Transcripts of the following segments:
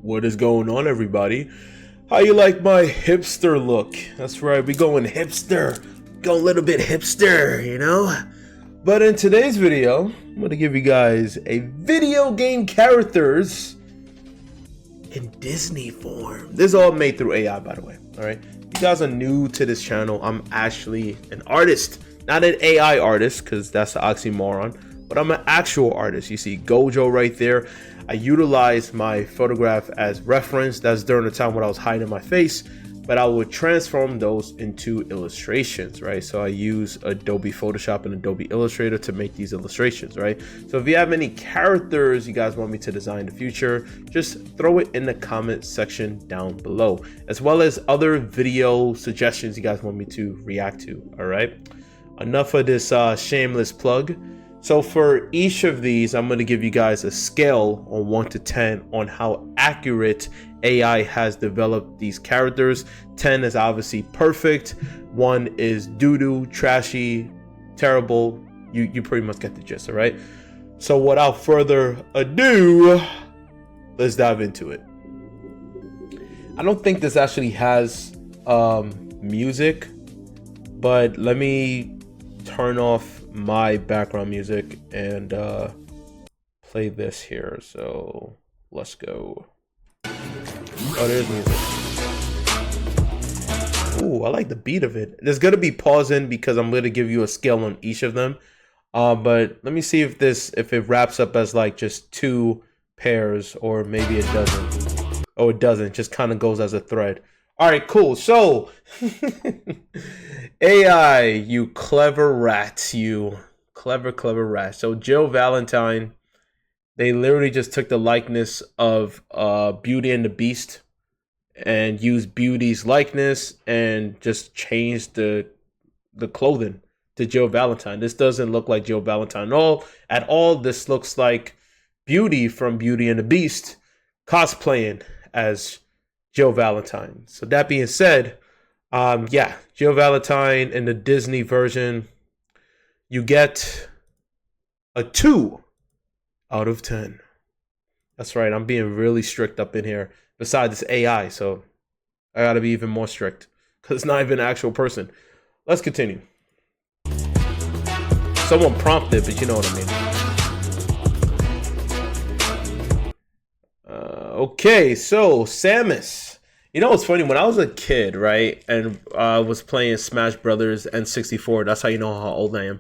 What is going on, everybody? How you like my hipster look? That's right, we going hipster. Go a little bit hipster, you know? But in today's video, I'm going to give you guys a video game characters in Disney form. This is all made through AI, by the way, all right? You guys are new to this channel. I'm actually an artist, not an AI artist, because that's an oxymoron, but I'm an actual artist. You see Gojo right there. I utilize my photograph as reference. That's during the time when I was hiding my face, but I would transform those into illustrations, right? So I use Adobe Photoshop and Adobe Illustrator to make these illustrations, right? So if you have any characters you guys want me to design in the future, just throw it in the comment section down below, as well as other video suggestions you guys want me to react to, all right? Enough of this shameless plug. So for each of these, I'm going to give you guys a scale on 1 to 10 on how accurate AI has developed these characters. 10 is obviously perfect. 1 is doo-doo, trashy, terrible. You pretty much get the gist, all right? So without further ado, let's dive into it. I don't think this actually has music, but let me turn off my background music and play this here. So let's go. Oh, there's music. Ooh, I like the beat of it. There's gonna be pausing because I'm gonna give you a scale on each of them. But let me see if it wraps up as like just 2 pairs, or maybe it doesn't. Oh, it doesn't. It just kind of goes as a thread. All right, cool. So AI, you clever rats, you clever rats. So Jill Valentine, they literally just took the likeness of Beauty and the Beast and used Beauty's likeness and just changed the clothing to Jill Valentine. This doesn't look like Jill Valentine at all. This looks like Beauty from Beauty and the Beast cosplaying as Jill Valentine. So that being said, yeah, Jill Valentine in the Disney version, you get a 2 out of 10. That's right, I'm being really strict up in here. Besides, it's AI, so I gotta be even more strict because it's not even an actual person. Let's continue. Someone prompted, but you know what I mean. Okay, so Samus. You know what's funny? When I was a kid, right, and I was playing Smash Brothers N64, that's how you know how old I am.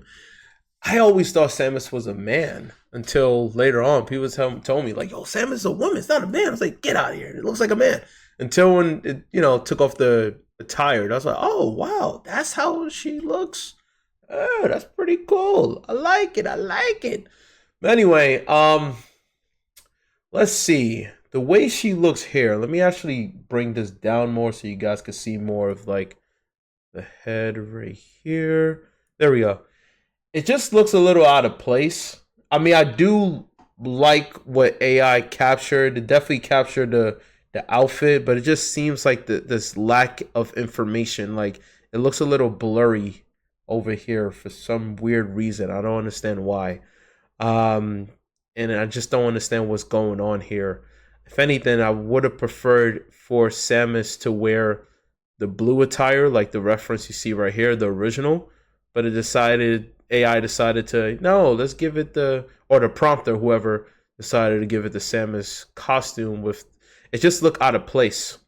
I always thought Samus was a man until later on. People told me, like, yo, Samus is a woman. It's not a man. I was like, get out of here. It looks like a man. Until when it, took off the tire. I was like, oh, wow, that's how she looks. Oh, that's pretty cool. I like it. But anyway, let's see. The way she looks here, let me actually bring this down more so you guys can see more of like the head right here. There we go. It just looks a little out of place. I mean, I do like what AI captured. It definitely captured the outfit, but it just seems like this lack of information. Like, it looks a little blurry over here for some weird reason. I don't understand why. And I just don't understand what's going on here. If anything, I would have preferred for Samus to wear the blue attire, like the reference you see right here, the original. But AI decided to, no, let's give it the prompter, whoever decided to give it the Samus costume with, it just looked out of place.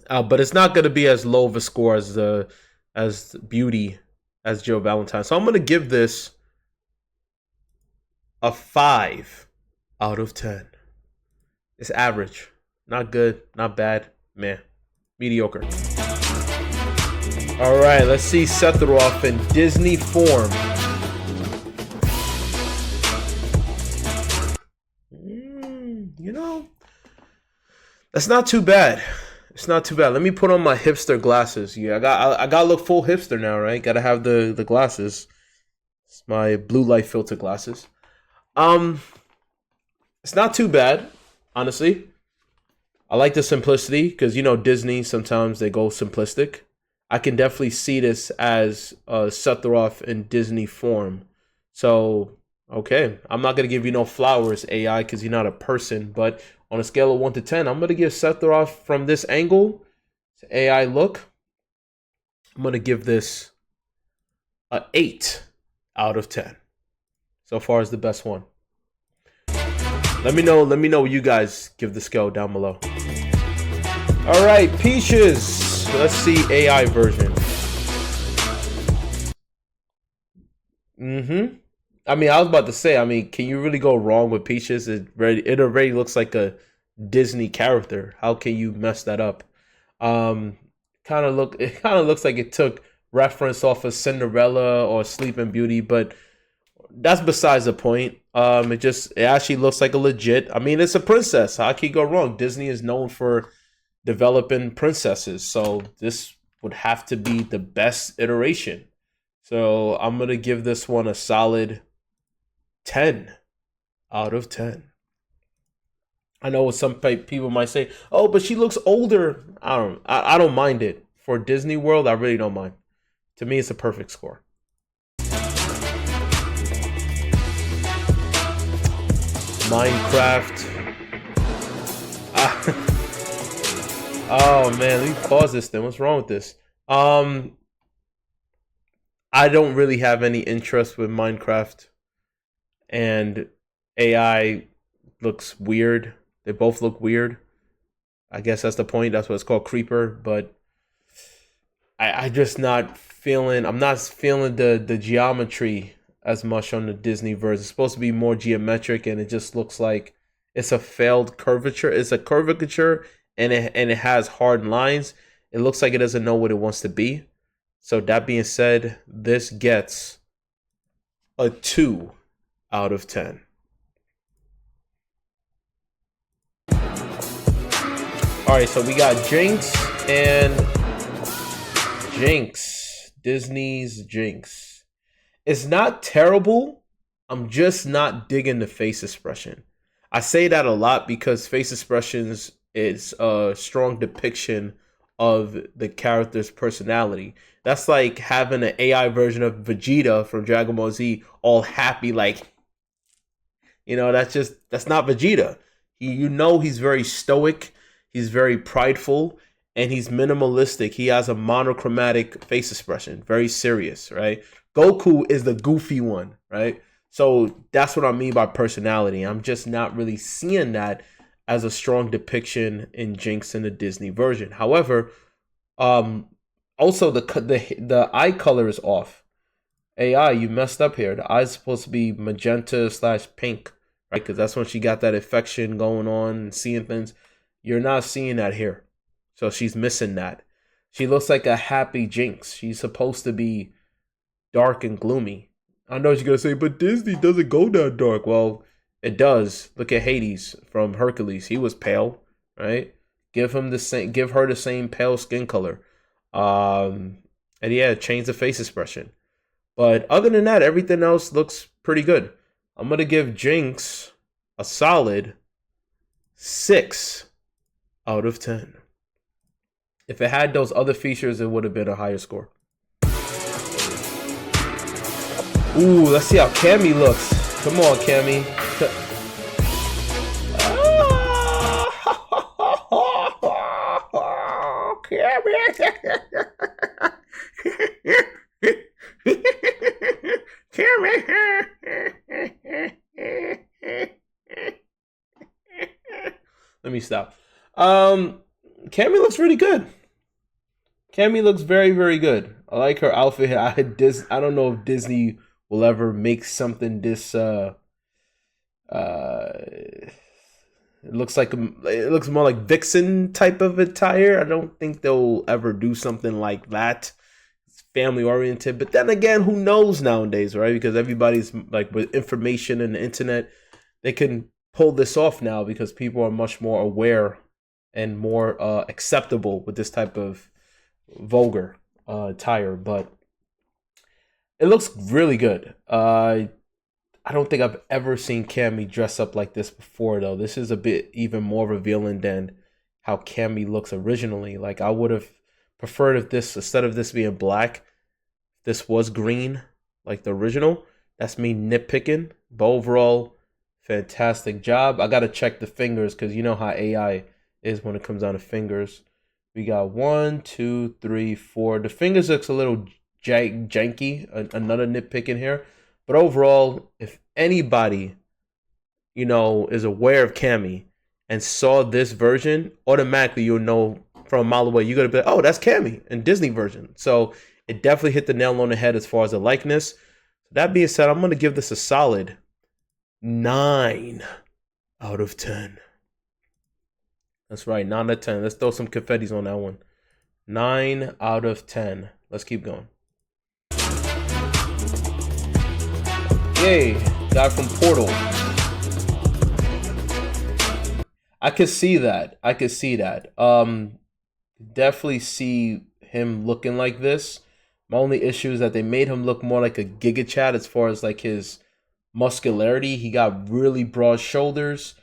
But it's not going to be as low of a score as Beauty, as Jill Valentine. So I'm going to give this a 5 out of 10. It's average. Not good, not bad, meh. Mediocre. All right, let's see Sephiroth in Disney form. That's not too bad. It's not too bad. Let me put on my hipster glasses. Yeah, I gotta look full hipster now, right? Gotta have the glasses. It's my blue light filter glasses. It's not too bad. Honestly, I like the simplicity because, Disney, sometimes they go simplistic. I can definitely see this as Sephiroth in Disney form. So Okay, I'm not gonna give you no flowers, AI, because you're not a person. But on a scale of 1 to 10, I'm gonna give Sephiroth from this angle, AI look. I'm gonna give this a 8 out of 10. So far as the best one. Let me know. Let me know what you guys give the scale down below. All right, Peaches. Let's see AI version. I mean, I was about to say. I mean, can you really go wrong with Peaches? It already looks like a Disney character. How can you mess that up? Um, It kind of looks like it took reference off of Cinderella or Sleeping Beauty, but that's besides the point. It actually looks like a legit. I mean, it's a princess. How can you go wrong? Disney is known for developing princesses, so this would have to be the best iteration. So I'm gonna give this one a solid 10 out of 10. I know what some people might say, "Oh, but she looks older." I don't mind it. For Disney World, I really don't mind. To me, it's a perfect score. Minecraft. Oh man, let me pause this then. What's wrong with this? I don't really have any interest with Minecraft, and AI looks weird. They both look weird. I guess that's the point. That's what it's called, creeper. But I just not feeling. I'm not feeling the geometry as much on the Disney version. It's supposed to be more geometric, and it just looks like it's a failed curvature. It's a curvature, and it has hard lines. It looks like it doesn't know what it wants to be. So that being said, this gets a 2 out of 10. All right, so we got Jinx and Jinx. Disney's Jinx. It's not terrible. I'm just not digging the face expression. I say that a lot because face expressions is a strong depiction of the character's personality. That's like having an AI version of Vegeta from Dragon Ball Z, all happy, like, that's not Vegeta. He's very stoic, he's very prideful, and he's minimalistic. He has a monochromatic face expression, very serious, right? Goku is the goofy one, right? So that's what I mean by personality. I'm just not really seeing that as a strong depiction in Jinx in the Disney version. However, also the eye color is off. AI, you messed up here. The eye's supposed to be magenta/pink, right? Because that's when she got that affection going on and seeing things. You're not seeing that here. So she's missing that. She looks like a happy Jinx. She's supposed to be dark and gloomy. I know what you're going to say, but Disney doesn't go that dark. Well, it does. Look at Hades from Hercules. He was pale, right? Give her the same pale skin color. And yeah, change the face expression. But other than that, everything else looks pretty good. I'm going to give Jinx a solid 6 out of 10. If it had those other features, it would have been a higher score. Ooh, let's see how Cammy looks. Come on, Cammy. Let me stop. Cammy looks really good. Cammy looks very, very good. I like her outfit. I don't know if Disney will ever make something this it looks more like Vixen type of attire. I don't think they'll ever do something like that. It's family oriented, but then again, who knows nowadays, right? Because everybody's like with information and the internet, they can pull this off now because people are much more aware and more acceptable with this type of vulgar attire. But it looks really good. I don't think I've ever seen Cammy dress up like this before, though. This is a bit even more revealing than how Cammy looks originally. Like, I would have preferred if this, instead of this being black, this was green, like the original. That's me nitpicking. But overall, fantastic job. I gotta check the fingers because you know how AI is when it comes down to fingers. We got 1, 2, 3, 4. The fingers looks a little janky. Another nitpick in here. But overall, if anybody, is aware of Cammy and saw this version, automatically you'll know from a mile away. You're gonna be like, oh, that's Cammy and Disney version. So it definitely hit the nail on the head as far as the likeness. That being said, I'm gonna give this a solid 9 out of 10. That's right, 9 out of 10. Let's throw some confettis on that one. 9 out of 10. Let's keep going. Yay, guy from Portal. I could see that. Definitely see him looking like this. My only issue is that they made him look more like a Giga Chad as far as like his muscularity. He got really broad shoulders,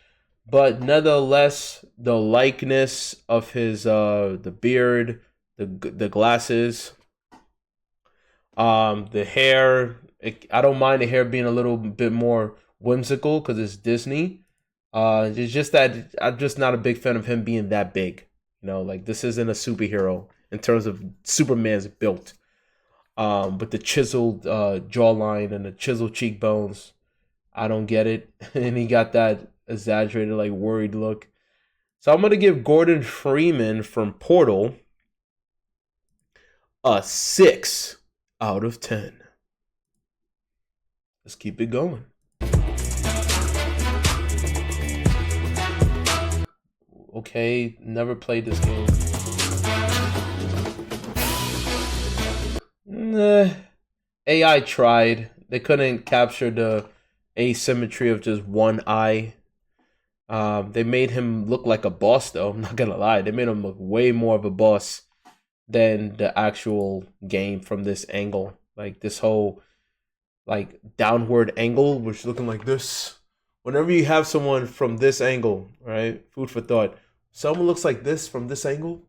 but nevertheless, the likeness of his the beard, the glasses, the hair. I don't mind the hair being a little bit more whimsical because it's Disney. It's just that I'm just not a big fan of him being that big. Like this isn't a superhero in terms of Superman's built. With the chiseled jawline and the chiseled cheekbones, I don't get it. And he got that exaggerated, like worried look. So I'm gonna give Gordon Freeman from Portal a 6 out of 10. Let's keep it going. Okay, never played this game. AI tried. They couldn't capture the asymmetry of just one eye. They made him look like a boss, though. I'm not gonna lie. They made him look way more of a boss than the actual game from this angle. Like this whole downward angle, which is looking like this. Whenever you have someone from this angle, right? Food for thought. Someone looks like this from this angle,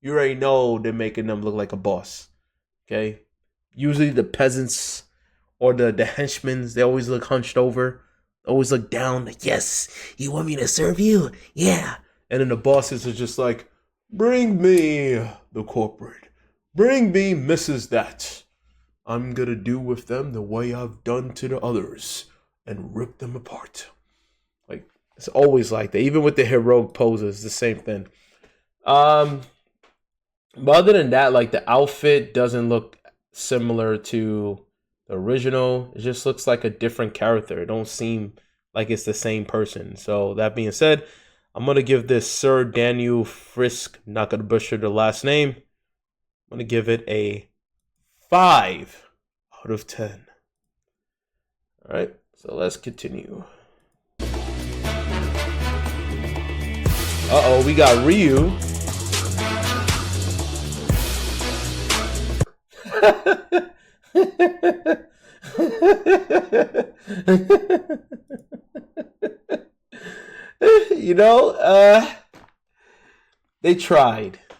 you already know they're making them look like a boss. Okay? Usually the peasants or the henchmen, they always look hunched over, always look down, like, yes, you want me to serve you? Yeah. And then the bosses are just like, bring me the corporate. Bring me Mrs. That. I'm gonna do with them the way I've done to the others and rip them apart. Like, it's always like that. Even with the heroic poses, the same thing. But other than that, like the outfit doesn't look similar to the original. It just looks like a different character. It don't seem like it's the same person. So that being said, I'm gonna give this Sir Daniel Frisk, not gonna butcher the last name, I'm gonna give it a 5 out of 10. All right, so let's continue. Uh-oh, we got Ryu.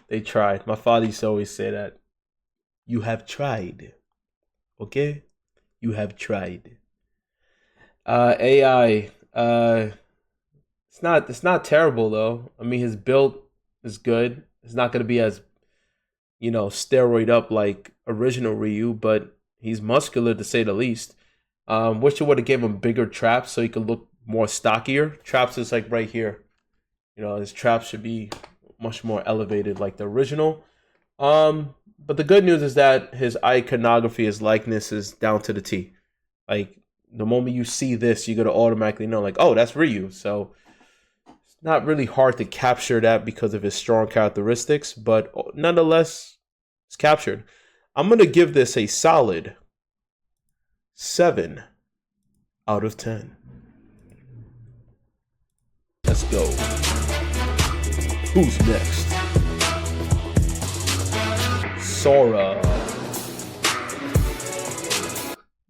They tried. My father used to always say that. You have tried. Okay? You have tried. AI. It's not terrible though. I mean, his build is good. It's not gonna be as steroid up like original Ryu, but he's muscular to say the least. Wish it would have gave him bigger traps so he could look more stockier. Traps is like right here. His traps should be much more elevated like the original. But the good news is that his iconography, his likeness is down to the T. Like the moment you see this, you're gonna automatically know, like, oh, that's Ryu. So it's not really hard to capture that because of his strong characteristics, but nonetheless, it's captured. I'm gonna give this a solid 7 out of 10. Let's go. Who's next? Sora.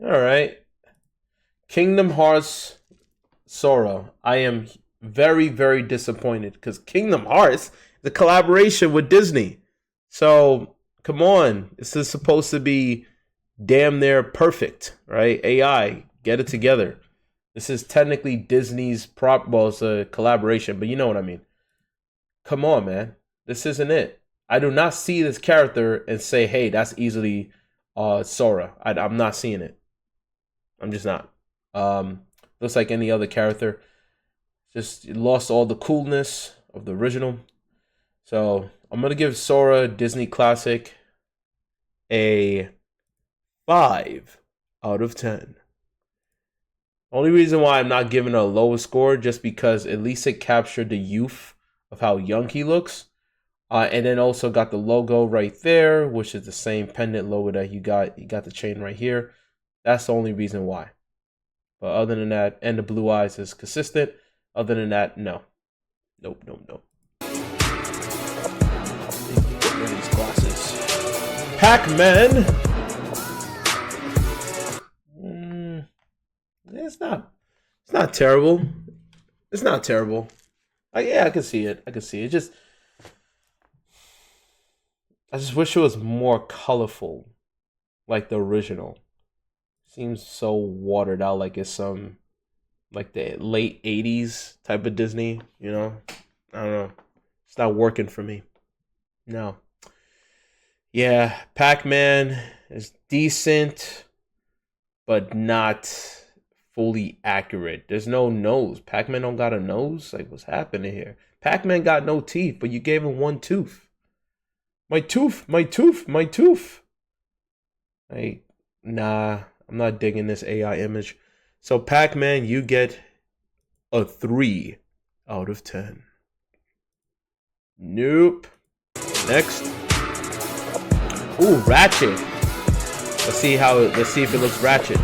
Alright. Kingdom Hearts Sora. I am very, very disappointed because Kingdom Hearts is a collaboration with Disney. So, come on. This is supposed to be damn near perfect, right? AI, get it together. This is technically Disney's prop. Well, it's a collaboration, but you know what I mean. Come on, man. This isn't it. I do not see this character and say, hey, that's easily Sora. I'm not seeing it. I'm just not. Looks like any other character. Just lost all the coolness of the original. So I'm going to give Sora Disney Classic a 5 out of 10. Only reason why I'm not giving a lower score, just because at least it captured the youth of how young he looks. And then also got the logo right there, which is the same pendant logo that you got. You got the chain right here. That's the only reason why. But other than that, and the blue eyes is consistent. Other than that, no. Nope. These glasses. Pac-Man. It's not terrible. It's not terrible. Yeah, I can see it. I just wish it was more colorful, like the original. Seems so watered out, like it's some, like the late 80s type of Disney, you know? I don't know. It's not working for me. No. Yeah, Pac-Man is decent, but not fully accurate. There's no nose. Pac-Man don't got a nose? Like, what's happening here? Pac-Man got no teeth, but you gave him one tooth. My tooth. Like, nah, I'm not digging this AI image. So Pac-Man, you get a 3 out of 10. Nope. Next. Ooh, Ratchet. Let's see if it looks Ratchet.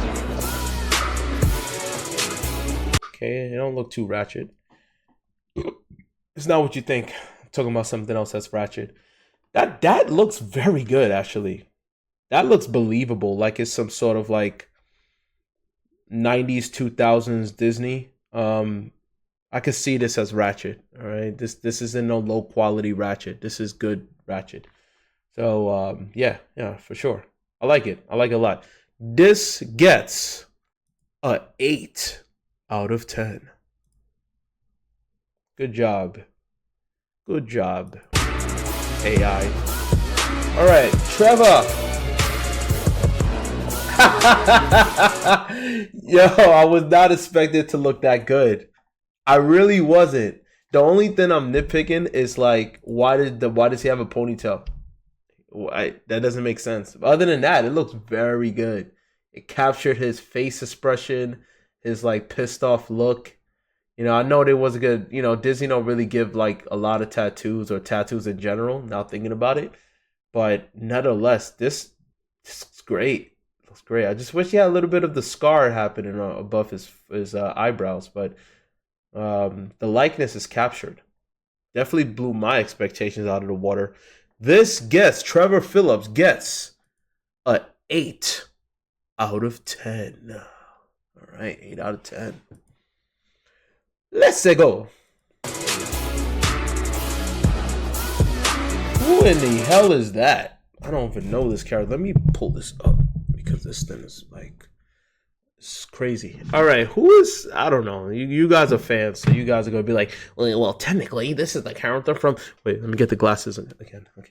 Okay, it don't look too Ratchet. It's not what you think. I'm talking about something else that's Ratchet. That looks very good, actually. That looks believable, like it's some sort of like 90s, 2000s Disney. I could see this as Ratchet. All right, this isn't no low quality Ratchet. This is good Ratchet. So yeah, for sure. I like it. I like it a lot. This gets a 8 out of 10. Good job. Good job, AI. All right, Trevor. Yo, I was not expected to look that good. I really wasn't. The only thing I'm nitpicking is like, why does he have a ponytail? That doesn't make sense. Other than that, it looks very good. It captured his face expression, his like pissed off look. You know, I know there was a good, you know, Disney don't really give like a lot of tattoos or tattoos in general, now thinking about it. But nonetheless, this is great. It looks great. I just wish he had a little bit of the scar happening above his eyebrows, but the likeness is captured. Definitely blew my expectations out of the water. This gets, Trevor Phillips gets a 8 out of 10. All right, 8 out of 10. Let's go. Who in the hell is that? I don't even know this character. Let me pull this up because this thing is like, it's crazy. All right, who is, I don't know. You guys are fans, so you guys are going to be like, well, technically, this is the character from, wait, let me get the glasses again. Okay.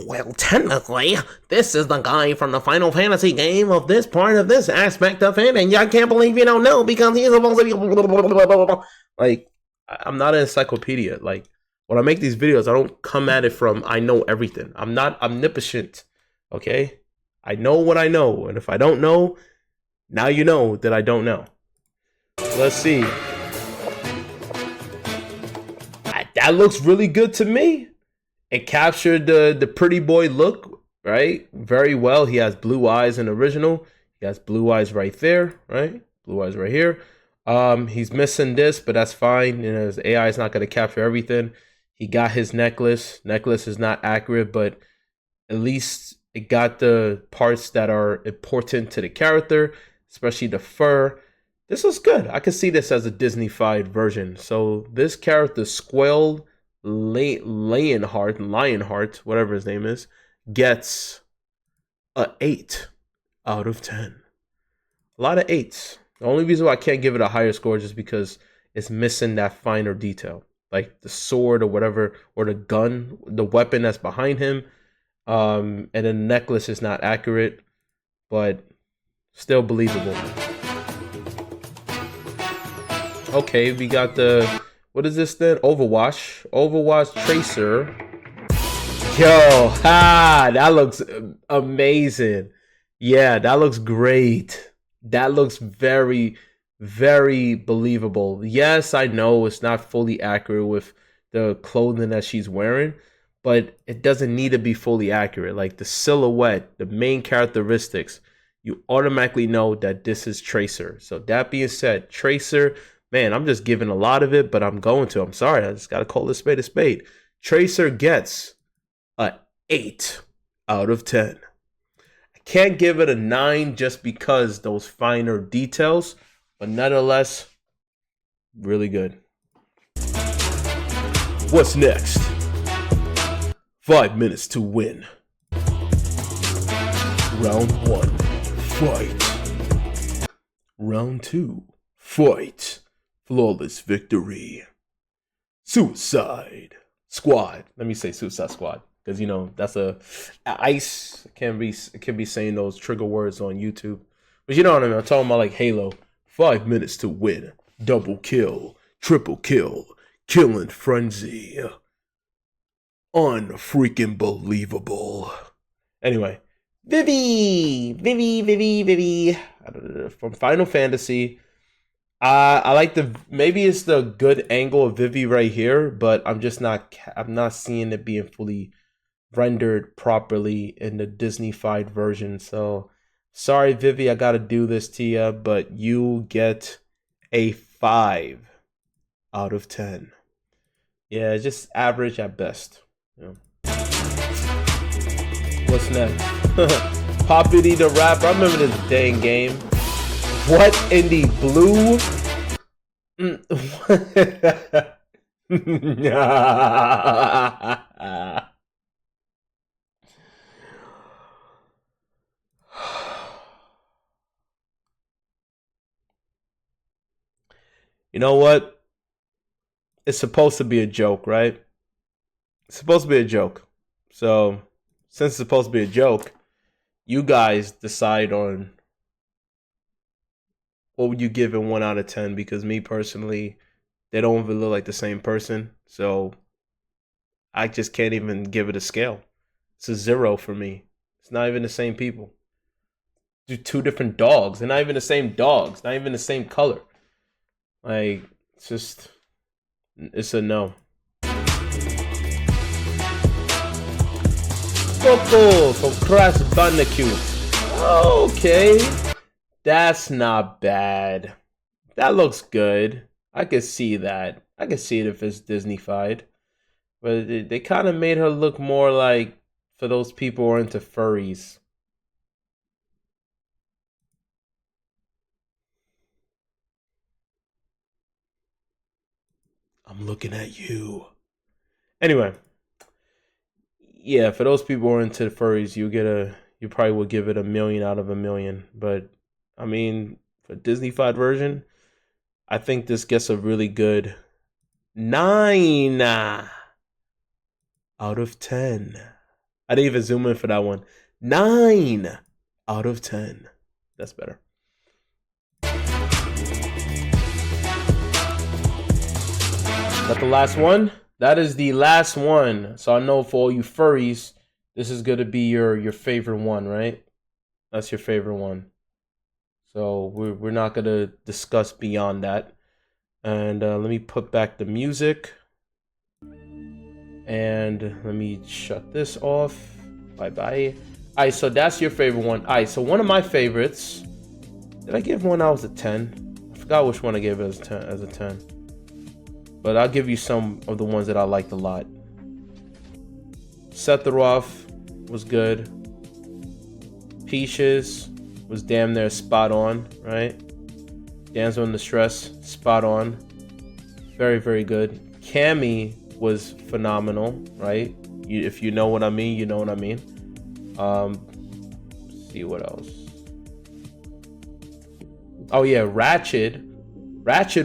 Well, technically, this is the guy from the Final Fantasy game of this part of this aspect of it, and I can't believe you don't know because he's supposed to be... Like, I'm not an encyclopedia. Like, when I make these videos, I don't come at it from, I know everything. I'm not omnipotent, okay? I know what I know, and if I don't know, now you know that I don't know. Let's see. That looks really good to me. It captured the pretty boy look, right? Very well. He has blue eyes in the original. He has blue eyes right there, right? Blue eyes right here. He's missing this, but that's fine. You know, his AI is not going to capture everything. He got his necklace. Necklace is not accurate, but at least it got the parts that are important to the character, especially the fur. This was good. I could see this as a Disney-fied version. So this character, Squell Lionheart, whatever his name is, gets a 8 out of 10. A lot of 8s. The only reason why I can't give it a higher score is just because it's missing that finer detail. Like the sword or whatever, or the gun, the weapon that's behind him. And then the necklace is not accurate, but still believable. Okay, we got the, what is this then? Overwatch Tracer. Yo, that looks amazing. Yeah, that looks great. That looks very, very believable. Yes, I know it's not fully accurate with the clothing that she's wearing, but it doesn't need to be fully accurate. Like the silhouette, the main characteristics, you automatically know that this is Tracer. So that being said, Tracer, man, I'm just giving a lot of it, but I'm sorry, I just got to call this spade a spade. Tracer gets a 8 out of 10. I can't give it a 9 just because those finer details, but nonetheless, really good. What's next? 5 minutes to win. Round 1, fight. Round 2, fight. Flawless victory. Suicide Squad. Let me say Suicide Squad, because you know that's a ice. It can be saying those trigger words on YouTube, but you know what I mean. I'm talking about like Halo. 5 minutes to win. Double kill, triple kill, killing frenzy. Unfreaking believable. Anyway, Vivi from Final Fantasy. I like maybe it's the good angle of Vivi right here, but I'm not seeing it being fully rendered properly in the Disney-fied version. So sorry, Vivi, I gotta do this to you, but you get a 5 out of 10. Yeah, just average at best. Yeah. What's next? Poppity the Rapper. I remember this dang game. What in the blue? You know what? It's supposed to be a joke, right? It's supposed to be a joke. So, since it's supposed to be a joke, you guys decide on what would you give it 1 out of 10? Because me personally, they don't even look like the same person. So I just can't even give it a scale. It's a 0 for me. It's not even the same people. Two different dogs. They're not even the same dogs. Not even the same color. Like, it's a no. Coco from Crash Bandicoot. Okay. That's not bad. That looks good. I could see that. I could see it if it's Disney-fied. But they kind of made her look more like for those people who are into furries. I'm looking at you. Anyway. Yeah, for those people who are into furries, you probably would give it 1,000,000 out of 1,000,000. But I mean, for Disney-fied version, I think this gets a really good 9 out of 10. I didn't even zoom in for that one. 9 out of 10. That's better. That the last one? That is the last one. So I know for all you furries, this is going to be your favorite one, right? That's your favorite one. So we're not going to discuss beyond that. And let me put back the music. And let me shut this off. Bye-bye. All right, so that's your favorite one. All right, so one of my favorites. Did I give one out as a 10? I forgot which one I gave it as a 10. But I'll give you some of the ones that I liked a lot. Sephiroth was good. Peaches was damn near spot on, right? Damsel in Distress, spot on. Very, very good. Cammy was phenomenal, right? If you know what I mean, you know what I mean. see what else. Oh yeah, Ratchet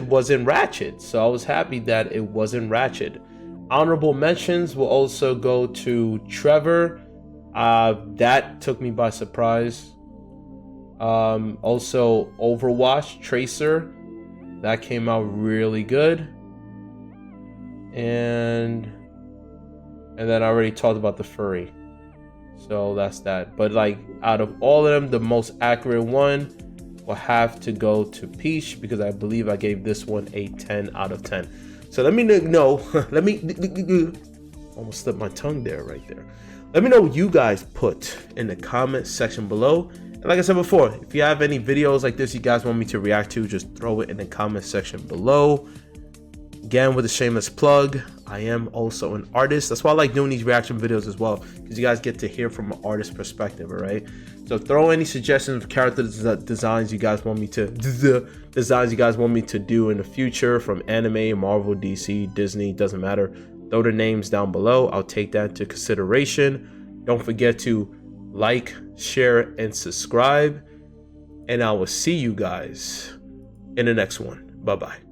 wasn't Ratchet, so I was happy that it wasn't Ratchet. Honorable mentions will also go to Trevor. That took me by surprise. Also Overwatch Tracer, that came out really good. And then I already talked about the furry, so that's that. But like, out of all of them, the most accurate one will have to go to Peach, because I believe I gave this one a 10 out of 10. So let me know, let me almost slipped my tongue there, right there. Let me know what you guys put in the comment section below. And like I said before, if you have any videos like this you guys want me to react to, just throw it in the comment section below. Again, with a shameless plug, I am also an artist. That's why I like doing these reaction videos as well, because you guys get to hear from an artist perspective, all right? So throw any suggestions of character designs you guys want me to do in the future, from anime, Marvel, DC, Disney, doesn't matter. Throw the names down below. I'll take that into consideration. Don't forget to like, share, and subscribe. And I will see you guys in the next one. Bye-bye.